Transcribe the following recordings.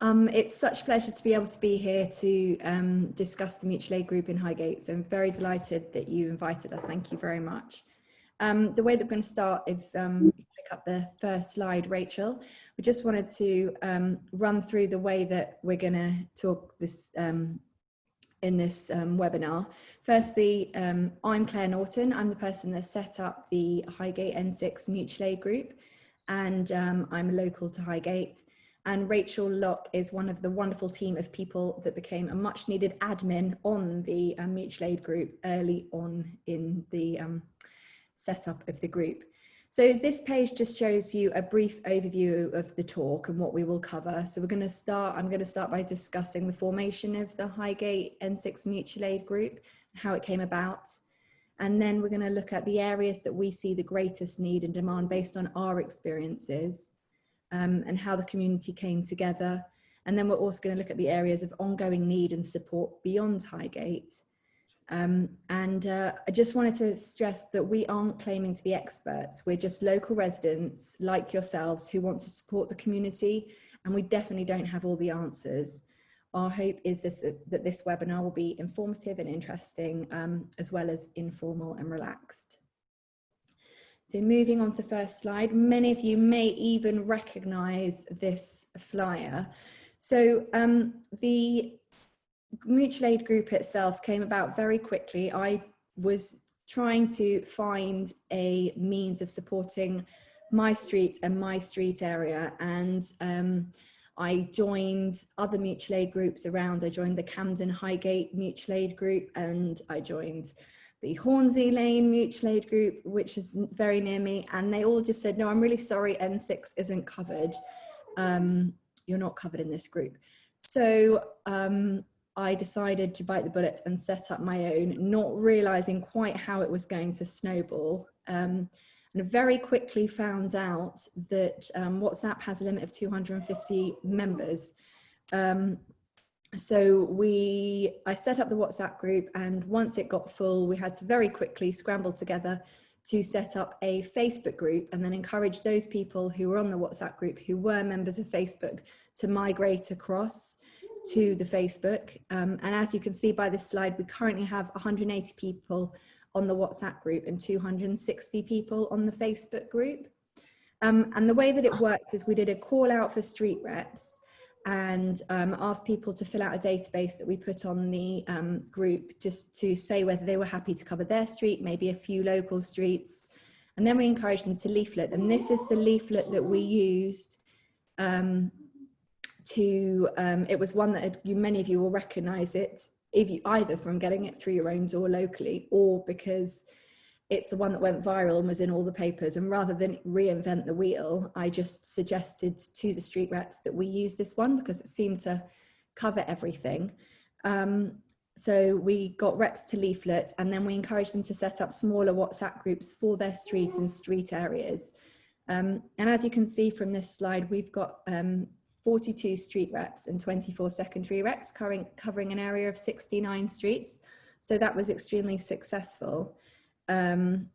It's such a pleasure to be able to be here to discuss the mutual aid group in Highgate. So I'm very delighted that you invited us. Thank you very much. The way that we're going to start, if you pick up the first slide, Rachel, we just wanted to run through the way that we're going to talk this in this webinar. Firstly, I'm Claire Norton. I'm the person that set up the Highgate N6 mutual aid group, and I'm local to Highgate. And Rachel Locke is one of the wonderful team of people that became a much needed admin on the mutual aid group early on in the setup of the group. So this page just shows you a brief overview of the talk and what we will cover. So I'm going to start by discussing the formation of the Highgate N6 mutual aid group, how it came about. And then we're going to look at the areas that we see the greatest need and demand based on our experiences, and how the community came together. And then we're also going to look at the areas of ongoing need and support beyond Highgate. I just wanted to stress that we aren't claiming to be experts. We're just local residents like yourselves who want to support the community, and we definitely don't have all the answers. Our hope is that this webinar will be informative and interesting, as well as informal and relaxed. So moving on to the first slide, many of you may even recognize this flyer. So the mutual aid group itself came about very quickly. I was trying to find a means of supporting my street and my street area, and I joined other mutual aid groups around. I joined the Camden Highgate mutual aid group, and I joined the Hornsey Lane mutual aid group, which is very near me, and they all just said, no, I'm really sorry, N6 isn't covered. You're not covered in this group. So I decided to bite the bullet and set up my own, not realizing quite how it was going to snowball. And very quickly found out that WhatsApp has a limit of 250 members. So I set up the WhatsApp group, and once it got full, we had to very quickly scramble together to set up a Facebook group, and then encourage those people who were on the WhatsApp group who were members of Facebook to migrate across to the Facebook. And as you can see by this slide, we currently have 180 people on the WhatsApp group and 260 people on the Facebook group. And the way that it worked is we did a call out for street reps, and asked people to fill out a database that we put on the group, just to say whether they were happy to cover their street, maybe a few local streets. And then we encouraged them to leaflet. And this is the leaflet that we used it was one that many of you will recognize it, either from getting it through your own door locally, or because it's the one that went viral and was in all the papers. And rather than reinvent the wheel, I just suggested to the street reps that we use this one because it seemed to cover everything. So we got reps to leaflet, and then we encouraged them to set up smaller WhatsApp groups for their streets and street areas. And as you can see from this slide, we've got 42 street reps and 24 secondary reps covering an area of 69 streets. So that was extremely successful. And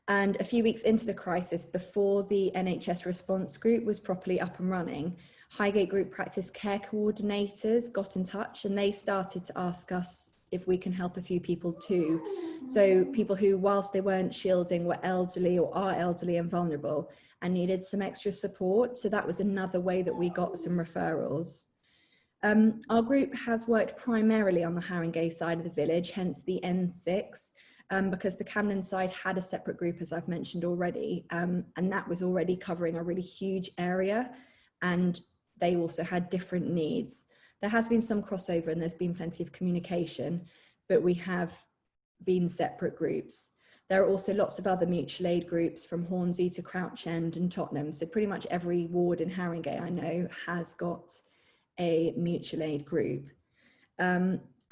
a few weeks into the crisis, before the NHS response group was properly up and running, Highgate Group Practice Care Coordinators got in touch, and they started to ask us if we can help a few people too. So people who, whilst they weren't shielding, were elderly or are elderly and vulnerable and needed some extra support. So that was another way that we got some referrals. Our group has worked primarily on the Haringey side of the village, hence the N6. Because the Camden side had a separate group, as I've mentioned already, and that was already covering a really huge area, and they also had different needs. There has been some crossover and there's been plenty of communication, but we have been separate groups. There are also lots of other mutual aid groups from Hornsey to Crouch End and Tottenham, so pretty much every ward in Haringey I know has got a mutual aid group.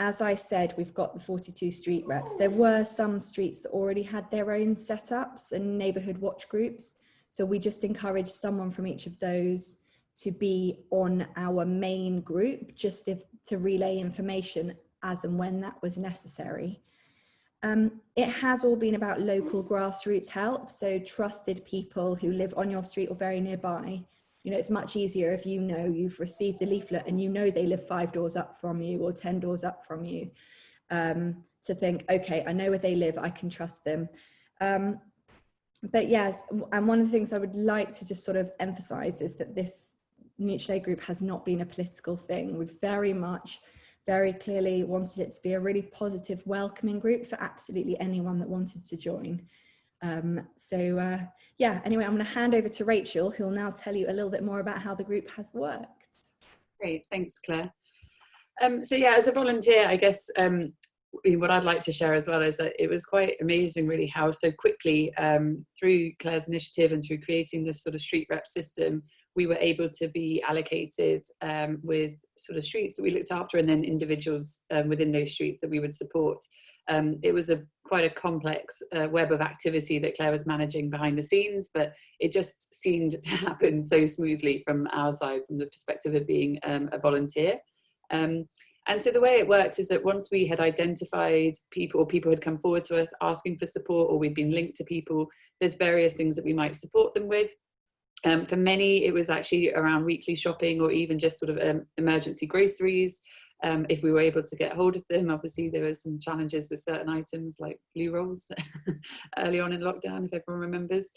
As I said, we've got the 42 street reps. There were some streets that already had their own setups and neighbourhood watch groups. So we just encouraged someone from each of those to be on our main group, just to relay information as and when that was necessary. It has all been about local grassroots help. So trusted people who live on your street or very nearby You know, it's much easier if you know you've received a leaflet and you know they live 5 doors up from you or 10 doors up from you, to think, okay, I know where they live, I can trust them. But yes, and one of the things I would like to just sort of emphasize is that this mutual aid group has not been a political thing. We've very clearly wanted it to be a really positive, welcoming group for absolutely anyone that wanted to join. Yeah, anyway, I'm going to hand over to Rachel, who will now tell you a little bit more about how the group has worked. Great, thanks, Claire. So yeah, as a volunteer, I guess what I'd like to share as well is that it was quite amazing really how so quickly through Claire's initiative and through creating this sort of street rep system, we were able to be allocated with sort of streets that we looked after, and then individuals within those streets that we would support. It was quite a complex web of activity that Claire was managing behind the scenes, but it just seemed to happen so smoothly from our side, from the perspective of being a volunteer. And so the way it worked is that once we had identified people, or people had come forward to us asking for support, or we'd been linked to people, there's various things that we might support them with. For many, it was actually around weekly shopping, or even just sort of emergency groceries. If we were able to get hold of them, obviously there were some challenges with certain items like loo rolls early on in lockdown, if everyone remembers.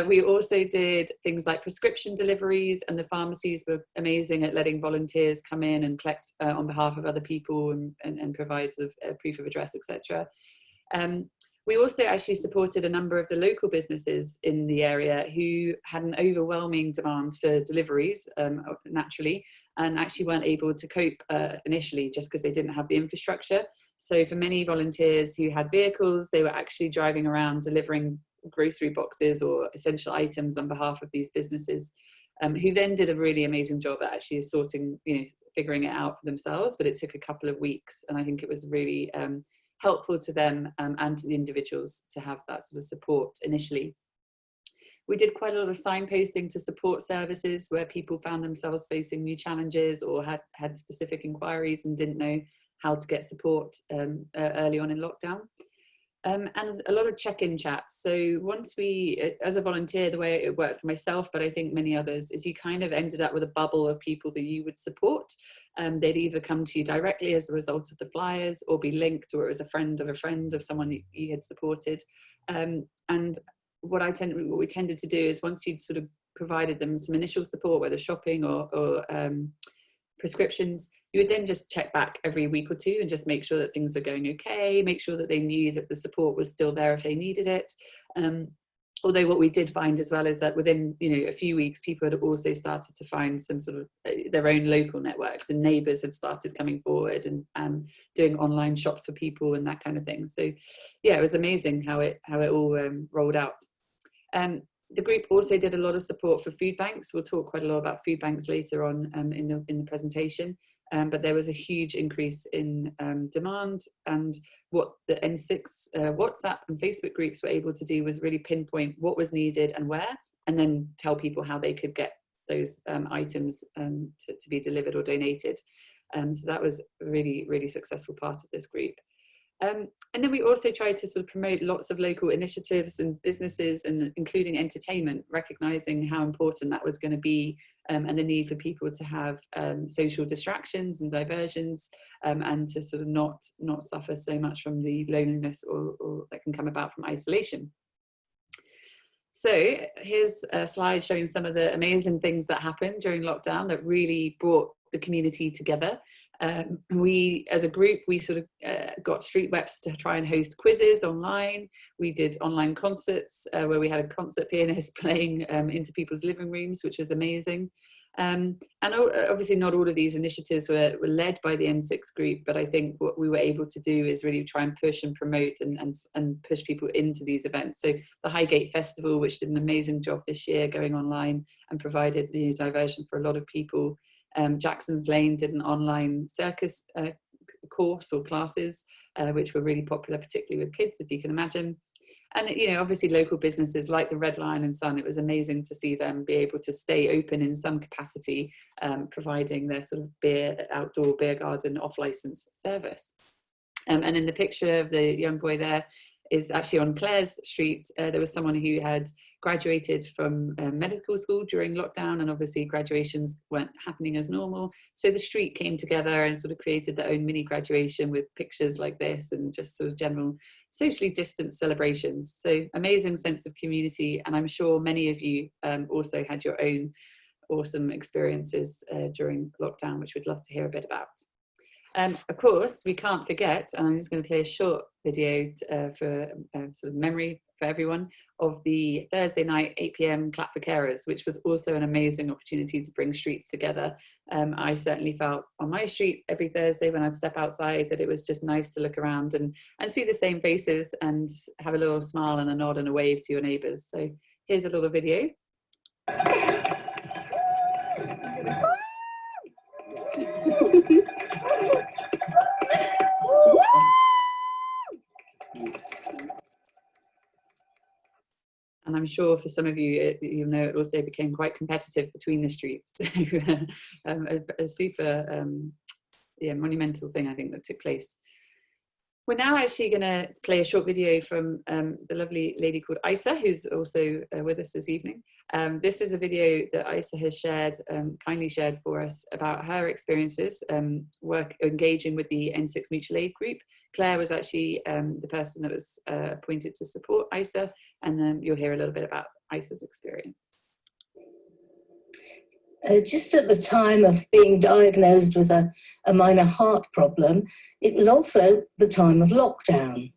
We also did things like prescription deliveries, and the pharmacies were amazing at letting volunteers come in and collect on behalf of other people and provide sort of proof of address, etc. We also actually supported a number of the local businesses in the area who had an overwhelming demand for deliveries, naturally, and actually weren't able to cope initially just because they didn't have the infrastructure. So for many volunteers who had vehicles, they were actually driving around delivering grocery boxes or essential items on behalf of these businesses, who then did a really amazing job at actually sorting, figuring it out for themselves. But it took a couple of weeks, and I think it was really helpful to them and to the individuals to have that sort of support initially. We did quite a lot of signposting to support services where people found themselves facing new challenges or had specific inquiries and didn't know how to get support early on in lockdown. And a lot of check-in chats. So once as a volunteer, the way it worked for myself, but I think many others, is you kind of ended up with a bubble of people that you would support. They'd either come to you directly as a result of the flyers, or be linked, or as a friend of someone that you had supported. And what we tended to do is, once you'd sort of provided them some initial support, whether shopping or prescriptions, you would then just check back every week or two and just make sure that things were going okay, make sure that they knew that the support was still there if they needed it. Although what we did find as well is that within a few weeks, people had also started to find some sort of their own local networks, and neighbours have started coming forward and doing online shops for people and that kind of thing. So yeah, it was amazing how it all rolled out. The group also did a lot of support for food banks. We'll talk quite a lot about food banks later on in the presentation. But there was a huge increase in demand, and what the N6 WhatsApp and Facebook groups were able to do was really pinpoint what was needed and where, and then tell people how they could get those items to be delivered or donated. So that was a really, really successful part of this group. And then we also tried to sort of promote lots of local initiatives and businesses, and including entertainment, recognizing how important that was going to be, and the need for people to have social distractions and diversions, and to sort of not suffer so much from the loneliness or that can come about from isolation. So here's a slide showing some of the amazing things that happened during lockdown that really brought the community together. We, as a group, we sort of got street reps to try and host quizzes online. We did online concerts where we had a concert pianist playing into people's living rooms, which was amazing. And obviously not all of these initiatives were led by the N6 group, but I think what we were able to do is really try and push and promote and push people into these events. So the Highgate Festival, which did an amazing job this year going online and provided the diversion for a lot of people. Jackson's Lane did an online circus course or classes, which were really popular, particularly with kids, as you can imagine. And obviously local businesses like the Red Lion and Sun, it was amazing to see them be able to stay open in some capacity, providing their sort of outdoor beer garden off-license service. And in the picture of the young boy there, is actually on Clare's street. There was someone who had graduated from medical school during lockdown, and obviously graduations weren't happening as normal. So the street came together and sort of created their own mini graduation with pictures like this and just sort of general socially distanced celebrations. So amazing sense of community. And I'm sure many of you also had your own awesome experiences during lockdown, which we'd love to hear a bit about. Of course, we can't forget, and I'm just going to play a short video for sort of memory for everyone, of the Thursday night 8 p.m. Clap for Carers, which was also an amazing opportunity to bring streets together. I certainly felt on my street every Thursday when I'd step outside that it was just nice to look around and see the same faces and have a little smile and a nod and a wave to your neighbours. So here's a little video. And I'm sure for some of you, you know, it also became quite competitive between the streets. A super monumental thing, I think, that took place. We're now actually going to play a short video from the lovely lady called Isa, who's also with us this evening. This is a video that Isa has shared, kindly shared for us, about her experiences engaging with the N6 Mutual Aid group. Claire was actually the person that was appointed to support Isa, and you'll hear a little bit about Isa's experience. Just at the time of being diagnosed with a minor heart problem, it was also the time of lockdown.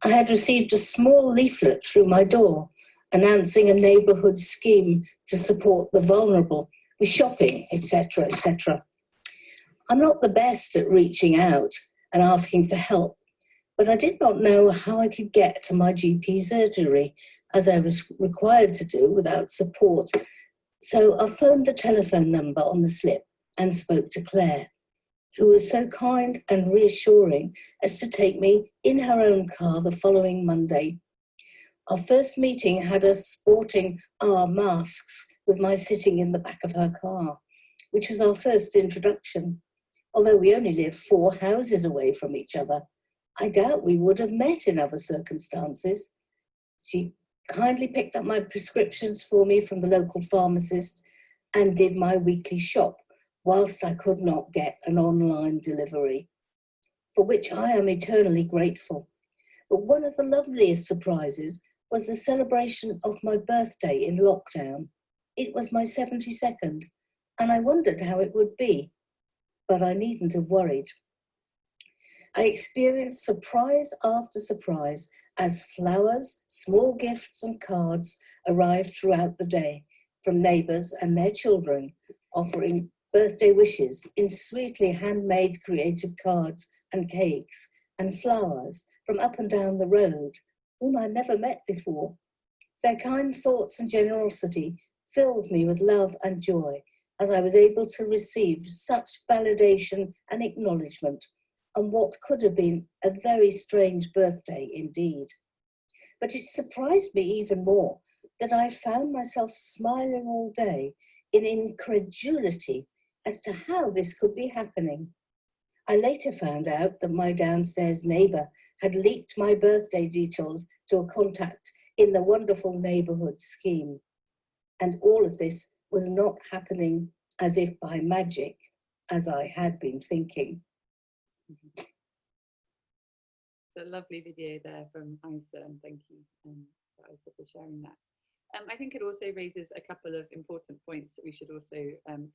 I had received a small leaflet through my door announcing a neighbourhood scheme to support the vulnerable with shopping, etc., etc. I'm not the best at reaching out and asking for help, but I did not know how I could get to my GP surgery, as I was required to do without support. So I phoned the telephone number on the slip and spoke to Claire, who was so kind and reassuring as to take me in her own car the following Monday. Our first meeting had us sporting our masks, with my sitting in the back of her car, which was our first introduction. Although we only lived 4 houses away from each other, I doubt we would have met in other circumstances. She kindly picked up my prescriptions for me from the local pharmacist and did my weekly shop, whilst I could not get an online delivery, for which I am eternally grateful. But one of the loveliest surprises was the celebration of my birthday in lockdown. It was my 72nd, and I wondered how it would be, but I needn't have worried. I experienced surprise after surprise as flowers, small gifts and cards arrived throughout the day from neighbours and their children, offering birthday wishes in sweetly handmade creative cards and cakes, and flowers from up and down the road, whom I never met before. Their kind thoughts and generosity filled me with love and joy as I was able to receive such validation and acknowledgement on what could have been a very strange birthday indeed. But it surprised me even more that I found myself smiling all day in incredulity as to how this could be happening. I later found out that my downstairs neighbour had leaked my birthday details to a contact in the wonderful neighbourhood scheme. And all of this was not happening as if by magic, as I had been thinking. It's a lovely video there from Isa, and thank you, Isa, for sharing that. I think it also raises a couple of important points that we should also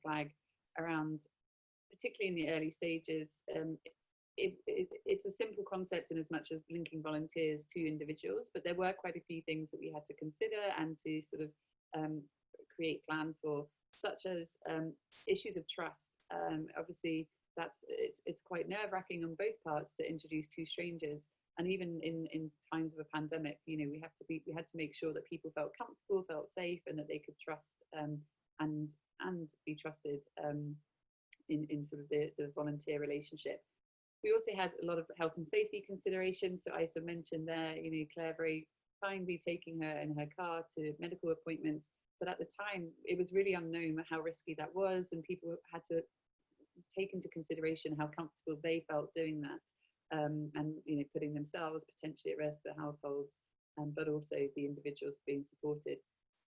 flag around, particularly in the early stages. It's a simple concept in as much as linking volunteers to individuals, but there were quite a few things that we had to consider and to sort of create plans for, such as issues of trust. Obviously, it's quite nerve-wracking on both parts to introduce 2 strangers, and even in times of a pandemic, you know, we had to make sure that people felt comfortable, felt safe, and that they could trust and be trusted in sort of the volunteer relationship. We also had a lot of health and safety considerations. So Isa mentioned there, you know, Claire very kindly taking her in her car to medical appointments, but at the time it was really unknown how risky that was, and people had to take into consideration how comfortable they felt doing that. and putting themselves potentially at risk, the households, but also the individuals being supported.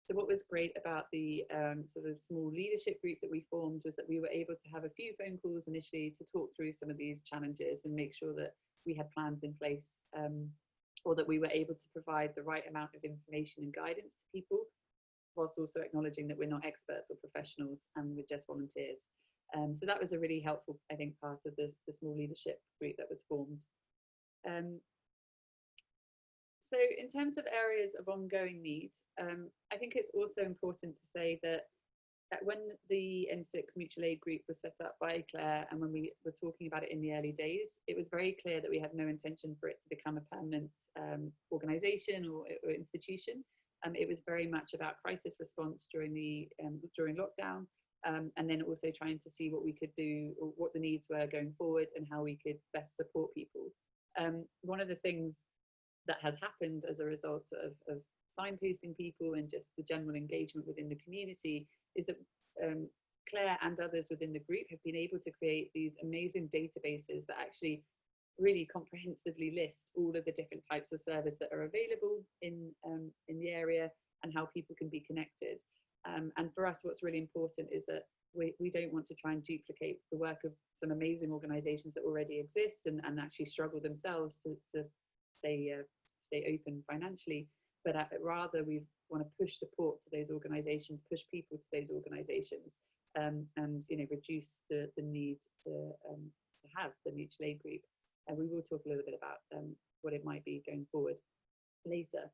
So what was great about the sort of small leadership group that we formed was that we were able to have a few phone calls initially to talk through some of these challenges and make sure that we had plans in place, or that we were able to provide the right amount of information and guidance to people, whilst also acknowledging that we're not experts or professionals and we're just volunteers. So that was a really helpful, I think, part of the small leadership group that was formed. So in terms of areas of ongoing need, I think it's also important to say that when the N6 mutual aid group was set up by Claire, and when we were talking about it in the early days, it was very clear that we had no intention for it to become a permanent organisation or institution. It was very much about crisis response during lockdown, and then also trying to see what we could do, or what the needs were going forward, and how we could best support people. One of the things that has happened as a result of signposting people and just the general engagement within the community is that Claire and others within the group have been able to create these amazing databases that actually really comprehensively list all of the different types of service that are available in the area and how people can be connected. And for us, what's really important is that we don't want to try and duplicate the work of some amazing organisations that already exist and actually struggle themselves to stay open financially, but rather we want to push support to those organisations, push people to those organisations, and reduce the need to have the mutual aid group. And we will talk a little bit about what it might be going forward later.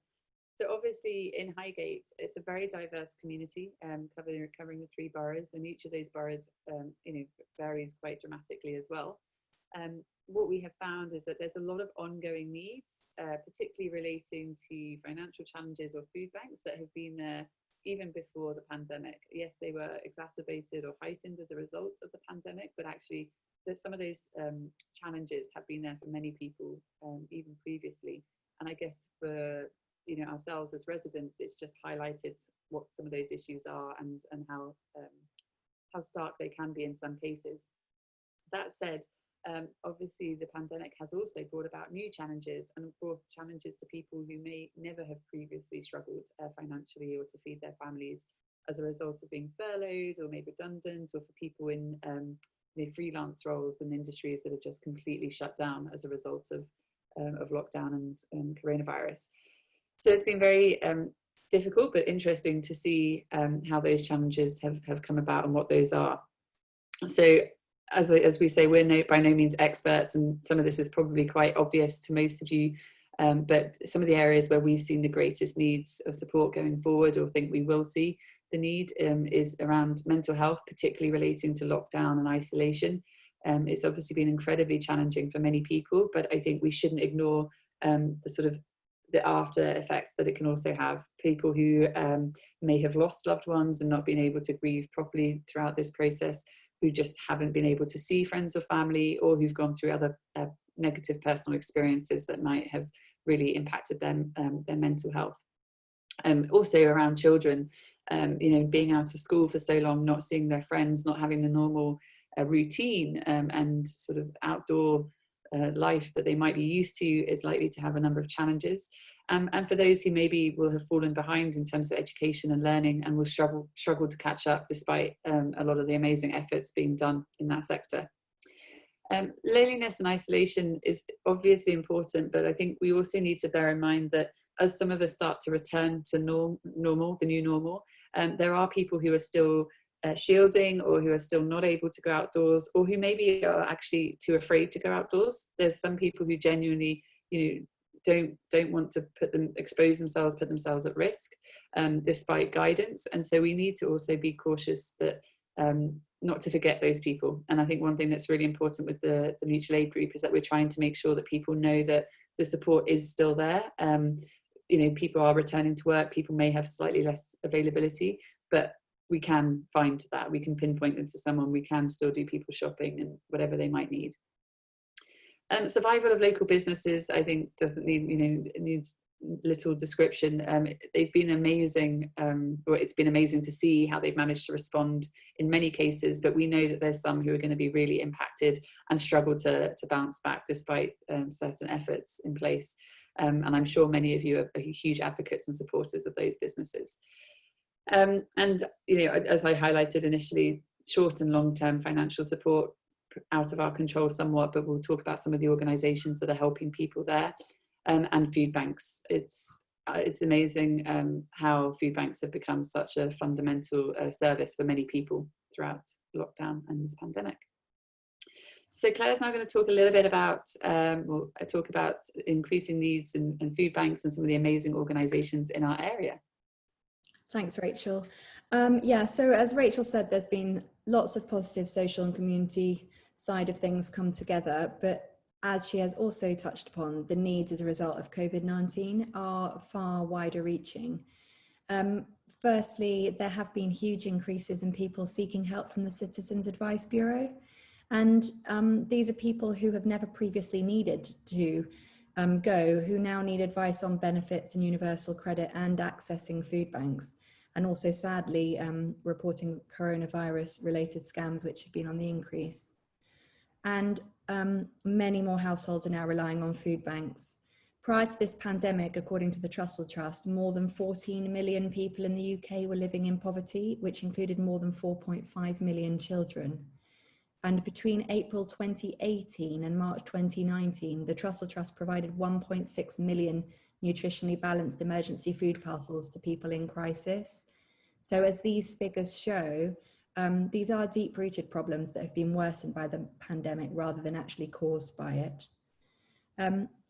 So obviously in Highgate, it's a very diverse community, covering the 3 boroughs, and each of those boroughs varies quite dramatically as well. What we have found is that there's a lot of ongoing needs, particularly relating to financial challenges or food banks that have been there even before the pandemic. Yes, they were exacerbated or heightened as a result of the pandemic, but actually some of those challenges have been there for many people even previously. And I guess for ourselves as residents, it's just highlighted what some of those issues are and how stark they can be in some cases. That said, obviously the pandemic has also brought about new challenges, and brought challenges to people who may never have previously struggled financially or to feed their families as a result of being furloughed or made redundant, or for people in freelance roles and industries that are just completely shut down as a result of lockdown and coronavirus. So it's been very difficult but interesting to see how those challenges have come about and what those are. So as we say, we're by no means experts, and some of this is probably quite obvious to most of you, but some of the areas where we've seen the greatest needs of support going forward, or think we will see the need, is around mental health, particularly relating to lockdown and isolation. It's obviously been incredibly challenging for many people, but I think we shouldn't ignore the after effects that it can also have. People who may have lost loved ones and not been able to grieve properly throughout this process, who just haven't been able to see friends or family, or who've gone through other negative personal experiences that might have really impacted them, their mental health. Also around children, being out of school for so long, not seeing their friends, not having the normal routine and sort of outdoor life that they might be used to, is likely to have a number of challenges. And for those who maybe will have fallen behind in terms of education and learning, and will struggle to catch up despite a lot of the amazing efforts being done in that sector. Loneliness and isolation is obviously important, but I think we also need to bear in mind that as some of us start to return to normal, the new normal, there are people who are still shielding, or who are still not able to go outdoors, or who maybe are actually too afraid to go outdoors. There's some people who genuinely, don't want to put themselves at risk, despite guidance. And so we need to also be cautious that not to forget those people. And I think one thing that's really important with the mutual aid group is that we're trying to make sure that people know that the support is still there. People are returning to work, people may have slightly less availability, but we can find that, we can pinpoint them to someone, we can still do people shopping and whatever they might need. Survival of local businesses, I think, doesn't need, needs little description, they've been amazing, or it's been amazing to see how they've managed to respond in many cases, but we know that there's some who are going to be really impacted and struggle to bounce back despite certain efforts in place. And I'm sure many of you are huge advocates and supporters of those businesses. And you know, as I highlighted initially, short and long-term financial support out of our control somewhat, but we'll talk about some of the organisations that are helping people there, and food banks. It's amazing how food banks have become such a fundamental service for many people throughout lockdown and this pandemic. So Claire's now going to talk a little bit about, talk about increasing needs in food banks and some of the amazing organisations in our area. Thanks, Rachel. Yeah, so as Rachel said, there's been lots of positive social and community side of things come together, but as she has also touched upon, the needs as a result of COVID-19 are far wider reaching. Firstly, there have been huge increases in people seeking help from the Citizens Advice Bureau. And these are people who have never previously needed to go, who now need advice on benefits and universal credit and accessing food banks. And also, sadly, reporting coronavirus-related scams, which have been on the increase. And many more households are now relying on food banks. Prior to this pandemic, according to the Trussell Trust, more than 14 million people in the UK were living in poverty, which included more than 4.5 million children. And between April 2018 and March 2019, the Trussell Trust provided 1.6 million nutritionally balanced emergency food parcels to people in crisis. So as these figures show, these are deep-rooted problems that have been worsened by the pandemic rather than actually caused by it.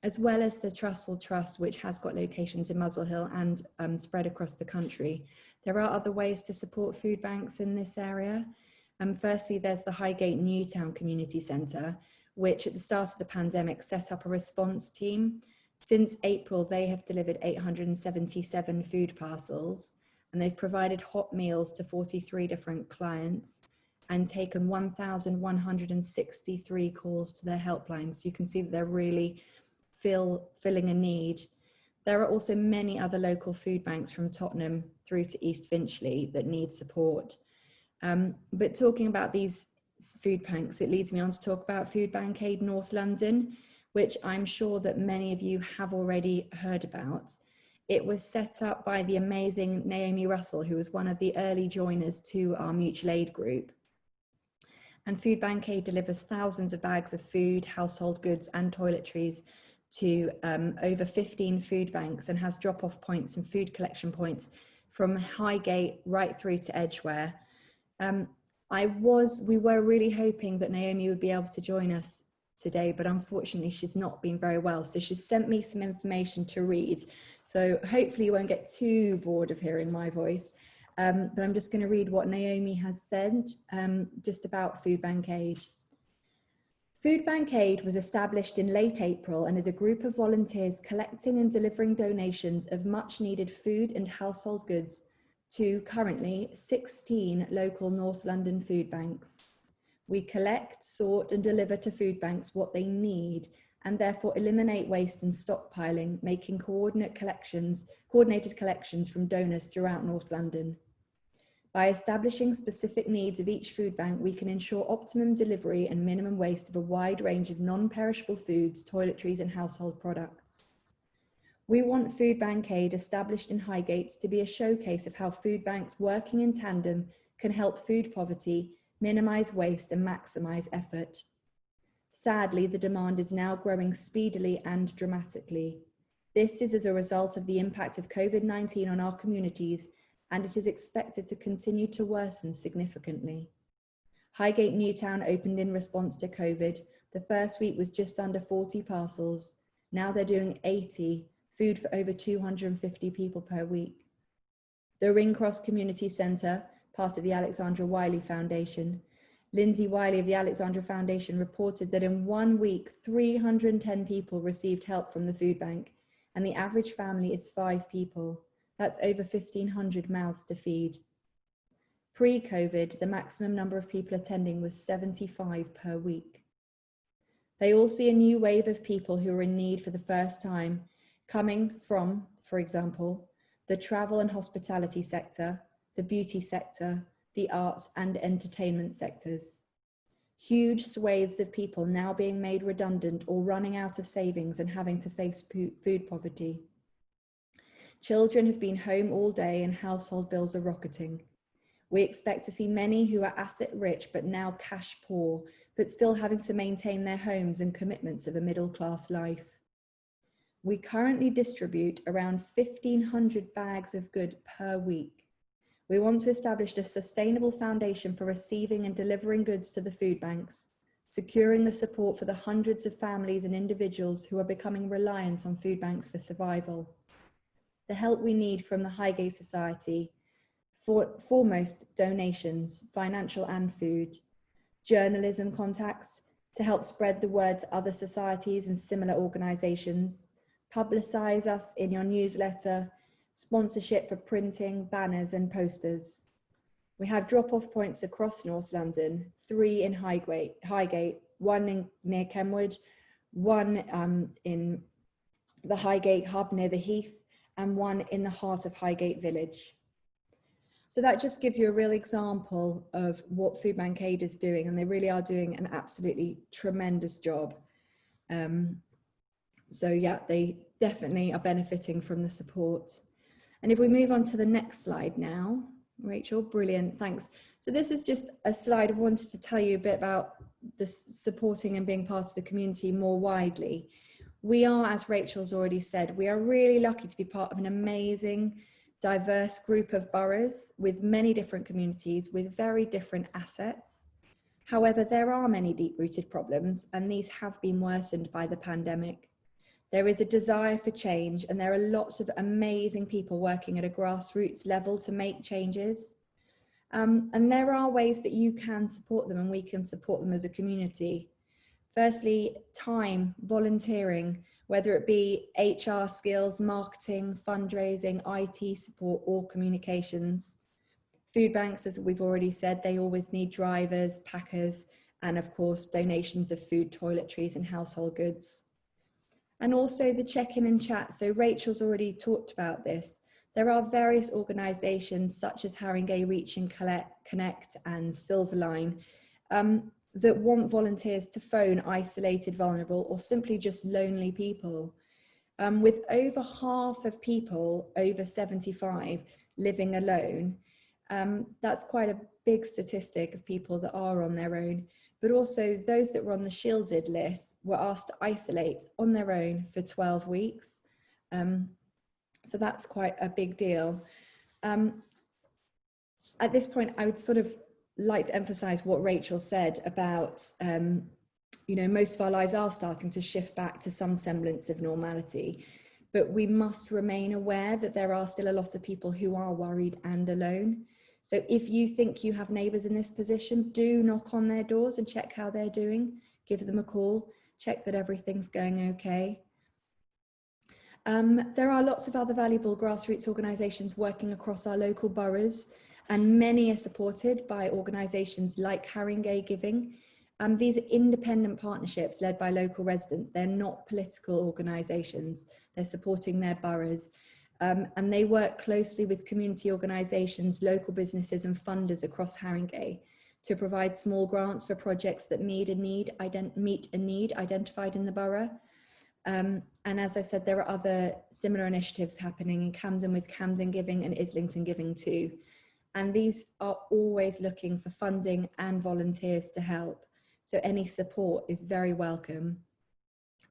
As well as the Trussell Trust, which has got locations in Muswell Hill and spread across the country, there are other ways to support food banks in this area. Firstly, there's the Highgate Newtown Community Centre, which at the start of the pandemic set up a response team. Since April, they have delivered 877 food parcels, and they've provided hot meals to 43 different clients and taken 1,163 calls to their helpline. So you can see that they're really filling a need. There are also many other local food banks from Tottenham through to East Finchley that need support. But talking about these food banks, it leads me on to talk about Food Bank Aid North London, which I'm sure that many of you have already heard about. It was set up by the amazing Naomi Russell, who was one of the early joiners to our mutual aid group. And Food Bank Aid delivers thousands of bags of food, household goods and toiletries to over 15 food banks and has drop-off points and food collection points from Highgate right through to Edgware. We were really hoping that Naomi would be able to join us today, but unfortunately she's not been very well. So she's sent me some information to read. So hopefully you won't get too bored of hearing my voice. But I'm just going to read what Naomi has said just about Food Bank Aid. Food Bank Aid was established in late April and is a group of volunteers collecting and delivering donations of much needed food and household goods to currently 16 local North London food banks. We collect, sort and deliver to food banks what they need and therefore eliminate waste and stockpiling, making coordinated collections from donors throughout North London. By establishing specific needs of each food bank, we can ensure optimum delivery and minimum waste of a wide range of non-perishable foods, toiletries and household products. We want Food Bank Aid established in Highgate to be a showcase of how food banks working in tandem can help food poverty, minimise waste and maximise effort. Sadly, the demand is now growing speedily and dramatically. This is as a result of the impact of COVID-19 on our communities, and it is expected to continue to worsen significantly. Highgate Newtown opened in response to COVID. The first week was just under 40 parcels. Now they're doing 80, food for over 250 people per week. The Ringcross Community Centre, part of the Alexandra Wiley Foundation. Lindsay Wiley of the Alexandra Foundation reported that in 1 week, 310 people received help from the food bank, and the average family is 5 people. That's over 1,500 mouths to feed. Pre-COVID, the maximum number of people attending was 75 per week. They all see a new wave of people who are in need for the first time, coming from, for example, the travel and hospitality sector, the beauty sector, the arts and entertainment sectors. Huge swathes of people now being made redundant or running out of savings and having to face food poverty. Children have been home all day and household bills are rocketing. We expect to see many who are asset rich but now cash poor, but still having to maintain their homes and commitments of a middle class life. We currently distribute around 1,500 bags of goods per week. We want to establish a sustainable foundation for receiving and delivering goods to the food banks, securing the support for the hundreds of families and individuals who are becoming reliant on food banks for survival. The help we need from the Highgate Society, foremost donations, financial and food, journalism contacts to help spread the word to other societies and similar organisations, publicise us in your newsletter, sponsorship for printing, banners and posters. We have drop-off points across North London, 3 in Highgate, 1 near Kenwood, 1 in the Highgate hub near the Heath, and 1 in the heart of Highgate Village. So that just gives you a real example of what Food Bank Aid is doing, and they really are doing an absolutely tremendous job. So yeah, they definitely are benefiting from the support. And if we move on to the next slide now, Rachel, brilliant, thanks. So this is just a slide I wanted to tell you a bit about the supporting and being part of the community more widely. We are, as Rachel's already said, we are really lucky to be part of an amazing, diverse group of boroughs with many different communities with very different assets. However, there are many deep-rooted problems, and these have been worsened by the pandemic. There is a desire for change, and there are lots of amazing people working at a grassroots level to make changes. And there are ways that you can support them, and we can support them as a community. Firstly, time, volunteering, whether it be HR skills, marketing, fundraising, IT support, or communications. Food banks, as we've already said, they always need drivers, packers, and of course, donations of food, toiletries, and household goods. And also the check-in and chat. So Rachel's already talked about this. There are various organisations such as Haringey Reach and Connect and Silverline that want volunteers to phone isolated, vulnerable, or simply just lonely people. With over half of people over 75 living alone, that's quite a big statistic of people that are on their own. But also those that were on the shielded list were asked to isolate on their own for 12 weeks. So that's quite a big deal. At this point, I would sort of like to emphasize what Rachel said about, you know, most of our lives are starting to shift back to some semblance of normality, but we must remain aware that there are still a lot of people who are worried and alone. So if you think you have neighbours in this position, do knock on their doors and check how they're doing. Give them a call, check that everything's going okay. There are lots of other valuable grassroots organisations working across our local boroughs, and many are supported by organisations like Haringey Giving. These are independent partnerships led by local residents. They're not political organisations. They're supporting their boroughs. And they work closely with community organisations, local businesses and funders across Haringey to provide small grants for projects that meet a need identified in the borough. And as I said, there are other similar initiatives happening in Camden with Camden Giving and Islington Giving too. And these are always looking for funding and volunteers to help. So any support is very welcome.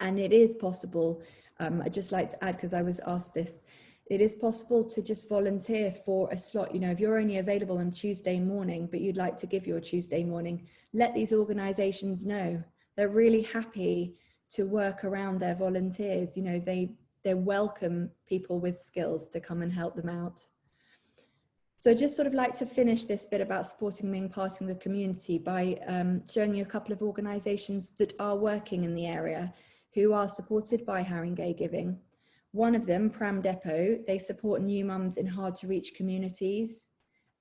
And it is possible, I'd just like to add, because I was asked this, it is possible to just volunteer for a slot. You know, if you're only available on Tuesday morning, but you'd like to give your Tuesday morning, let these organisations know. They're really happy to work around their volunteers. You know, they welcome people with skills to come and help them out. So I'd just sort of like to finish this bit about supporting being part of the community by showing you a couple of organisations that are working in the area who are supported by Haringey Giving. One of them, Pram Depot, they support new mums in hard to reach communities.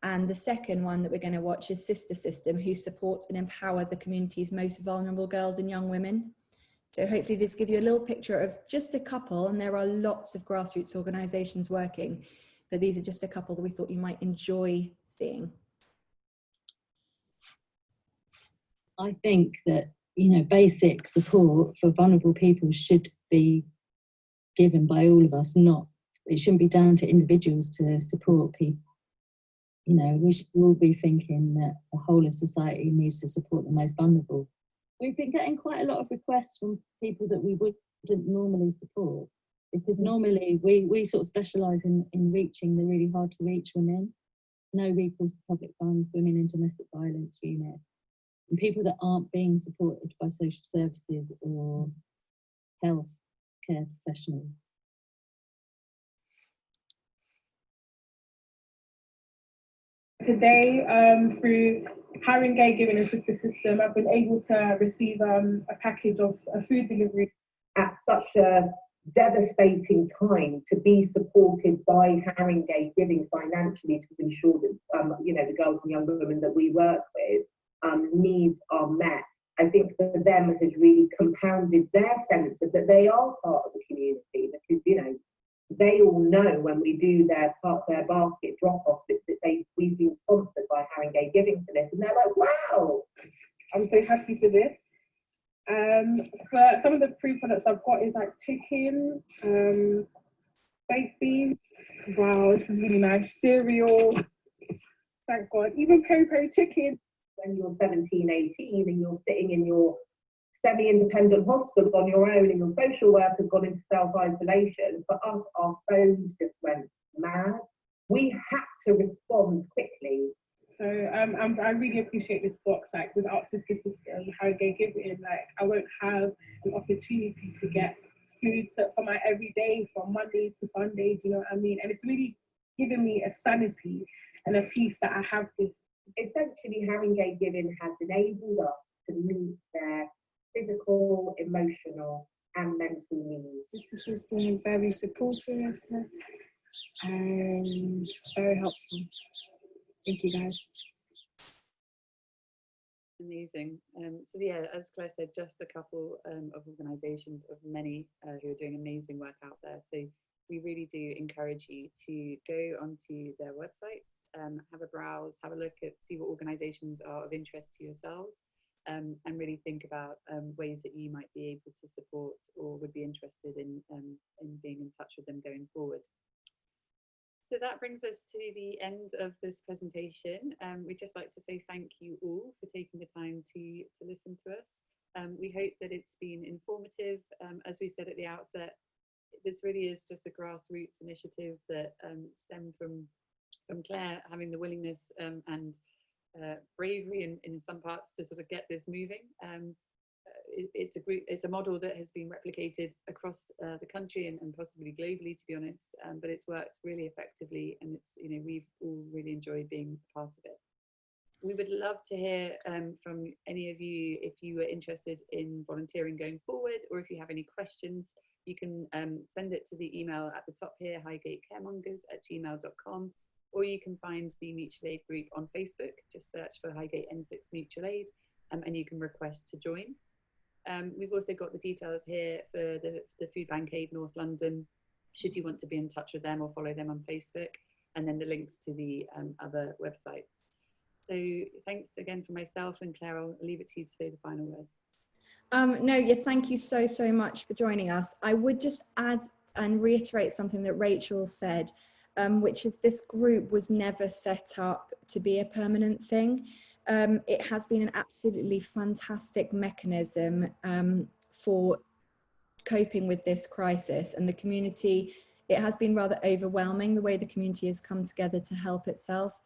And the second one that we're going to watch is Sister System, who support and empower the community's most vulnerable girls and young women. So hopefully this gives you a little picture of just a couple, and there are lots of grassroots organisations working, but these are just a couple that we thought you might enjoy seeing. I think that, you know, basic support for vulnerable people should be given by all of us, it shouldn't be down to individuals to support people. You know, we should all be thinking that the whole of society needs to support the most vulnerable. We've been getting quite a lot of requests from people that we wouldn't normally support, because normally we sort of specialise in reaching the really hard to reach women, no recourse to public funds, women in domestic violence unit, and people that aren't being supported by social services or health care professionals. Today, through Highgate Giving Assistance System, I've been able to receive a package of a food delivery. At such a devastating time, to be supported by Highgate Giving financially to ensure that you know, the girls and young women that we work with needs are met, I think for them has really compounded their sense of that they are part of the community, because, you know, they all know when we do their basket drop-off that we've been sponsored by Highgate Giving for this, and they're like, wow, I'm so happy for this. For some of the food products I've got is like chicken, baked beans. Wow, this is really nice. Cereal, thank God. Even peri chicken. When you're 17, 18 and you're sitting in your semi-independent hospital on your own and your social worker's gone into self-isolation, for us, our phones just went mad. We had to respond quickly. So I really appreciate this box. Like without this system, Highgate Giving, like I won't have an opportunity to get food for my everyday from Monday to Sunday. Do you know what I mean? And it's really given me a sanity and a peace that I have this. Essentially, Highgate Giving has enabled us to meet their physical, emotional, and mental needs. The system is very supportive and very helpful. Thank you, guys. Amazing. So yeah, as Claire said, just a couple of organisations of many who are doing amazing work out there. So we really do encourage you to go onto their websites, have a browse, have a look at, see what organisations are of interest to yourselves, and really think about ways that you might be able to support or would be interested in being in touch with them going forward. So that brings us to the end of this presentation. We'd just like to say thank you all for taking the time to listen to us. We hope that it's been informative. As we said at the outset, this really is just a grassroots initiative that stemmed from Claire having the willingness and bravery in some parts to sort of get this moving. It's a model that has been replicated across the country and possibly globally, to be honest, but it's worked really effectively, and it's, you know, we've all really enjoyed being part of it. We would love to hear from any of you if you are interested in volunteering going forward, or if you have any questions. You can send it to the email at the top here, highgatecaremongers@gmail.com, or you can find the mutual aid group on Facebook. Just search for Highgate N6 Mutual Aid, and you can request to join. We've also got the details here for the Food Bank Aid North London, should you want to be in touch with them or follow them on Facebook, and then the links to the other websites. So thanks again for myself, and Claire, I'll leave it to you to say the final words. No, yeah, thank you so much for joining us. I would just add and reiterate something that Rachel said, which is this group was never set up to be a permanent thing. It has been an absolutely fantastic mechanism for coping with this crisis, and the community, it has been rather overwhelming the way the community has come together to help itself.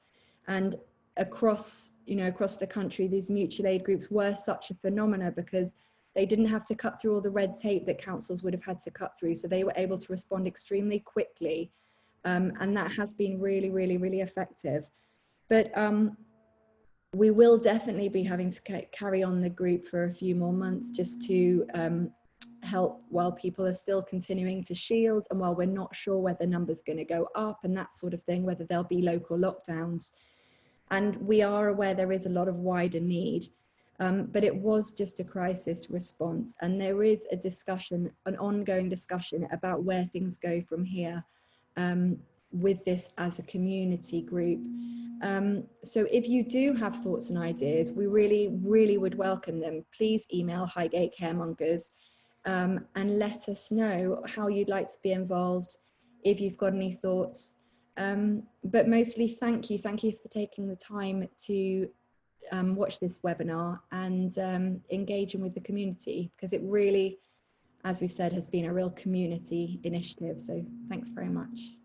And across the country, these mutual aid groups were such a phenomena because they didn't have to cut through all the red tape that councils would have had to cut through. So they were able to respond extremely quickly. And that has been really effective. But we will definitely be having to carry on the group for a few more months just to help while people are still continuing to shield, and while we're not sure whether numbers going to go up and that sort of thing, whether there'll be local lockdowns. And we are aware there is a lot of wider need. but it was just a crisis response, and there is a discussion, an ongoing discussion about where things go from here with this as a community group. So if you do have thoughts and ideas, we really would welcome them. Please email Highgate Caremongers and let us know how you'd like to be involved, if you've got any thoughts. But mostly thank you for taking the time to watch this webinar and engaging with the community, because it really, as we've said, has been a real community initiative. So thanks very much.